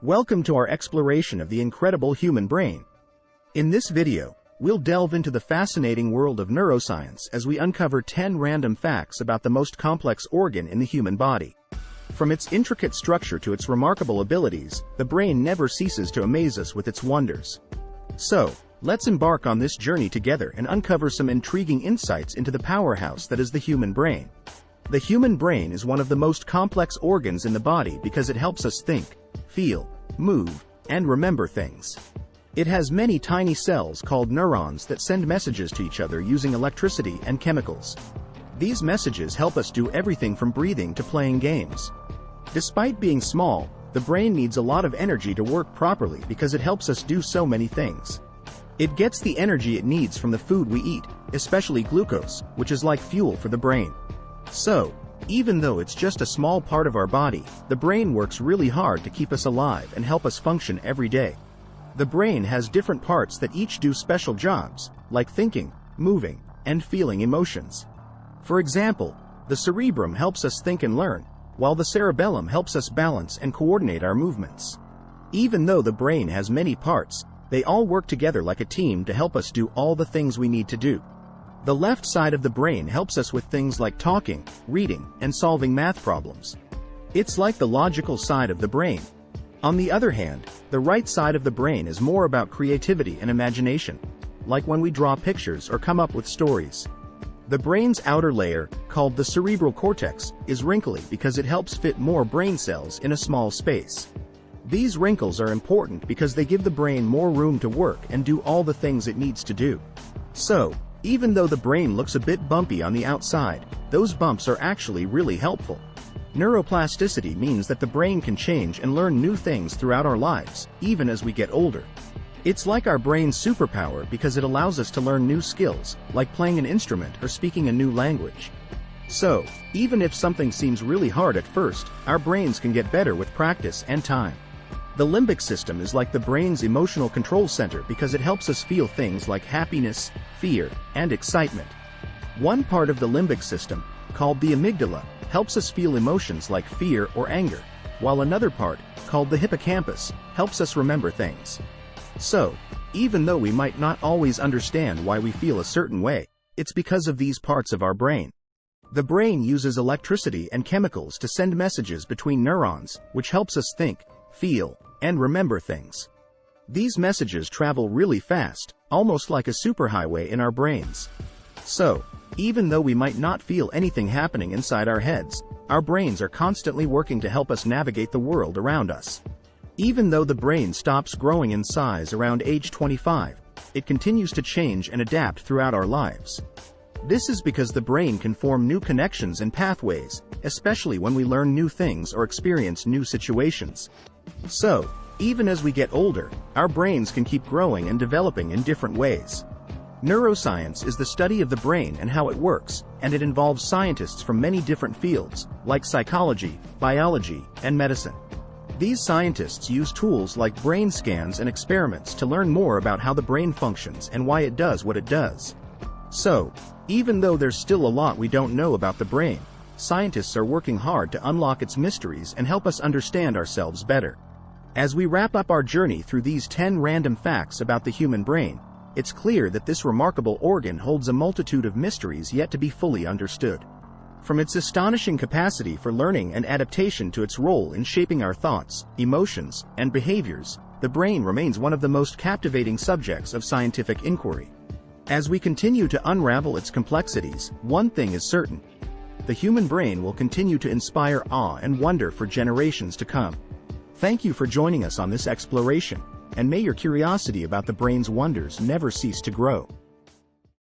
Welcome to our exploration of the incredible human brain. In this video, we'll delve into the fascinating world of neuroscience as we uncover 10 random facts about the most complex organ in the human body. From its intricate structure to its remarkable abilities, the brain never ceases to amaze us with its wonders. So, let's embark on this journey together and uncover some intriguing insights into the powerhouse that is the human brain. The human brain is one of the most complex organs in the body because it helps us think, feel, move, and remember things. It has many tiny cells called neurons that send messages to each other using electricity and chemicals. These messages help us do everything from breathing to playing games. Despite being small, the brain needs a lot of energy to work properly because it helps us do so many things. It gets the energy it needs from the food we eat, especially glucose, which is like fuel for the brain. So, even though it's just a small part of our body, the brain works really hard to keep us alive and help us function every day. The brain has different parts that each do special jobs, like thinking, moving, and feeling emotions. For example, the cerebrum helps us think and learn, while the cerebellum helps us balance and coordinate our movements. Even though the brain has many parts, they all work together like a team to help us do all the things we need to do. The left side of the brain helps us with things like talking, reading, and solving math problems. It's like the logical side of the brain. On the other hand, the right side of the brain is more about creativity and imagination, like when we draw pictures or come up with stories. The brain's outer layer, called the cerebral cortex, is wrinkly because it helps fit more brain cells in a small space. These wrinkles are important because they give the brain more room to work and do all the things it needs to do. So, even though the brain looks a bit bumpy on the outside, those bumps are actually really helpful. Neuroplasticity means that the brain can change and learn new things throughout our lives, even as we get older. It's like our brain's superpower because it allows us to learn new skills, like playing an instrument or speaking a new language. So, even if something seems really hard at first, our brains can get better with practice and time. The limbic system is like the brain's emotional control center because it helps us feel things like happiness, fear, and excitement. One part of the limbic system, called the amygdala, helps us feel emotions like fear or anger, while another part, called the hippocampus, helps us remember things. So, even though we might not always understand why we feel a certain way, it's because of these parts of our brain. The brain uses electricity and chemicals to send messages between neurons, which helps us think, feel, and remember things. These messages travel really fast, almost like a superhighway in our brains. So, even though we might not feel anything happening inside our heads, our brains are constantly working to help us navigate the world around us. Even though the brain stops growing in size around age 25, it continues to change and adapt throughout our lives. This is because the brain can form new connections and pathways, especially when we learn new things or experience new situations. So, even as we get older, our brains can keep growing and developing in different ways. Neuroscience is the study of the brain and how it works, and it involves scientists from many different fields, like psychology, biology, and medicine. These scientists use tools like brain scans and experiments to learn more about how the brain functions and why it does what it does. So, even though there's still a lot we don't know about the brain, scientists are working hard to unlock its mysteries and help us understand ourselves better. As we wrap up our journey through these 10 random facts about the human brain, it's clear that this remarkable organ holds a multitude of mysteries yet to be fully understood. From its astonishing capacity for learning and adaptation to its role in shaping our thoughts, emotions, and behaviors, the brain remains one of the most captivating subjects of scientific inquiry. As we continue to unravel its complexities, one thing is certain: the human brain will continue to inspire awe and wonder for generations to come. Thank you for joining us on this exploration, and may your curiosity about the brain's wonders never cease to grow.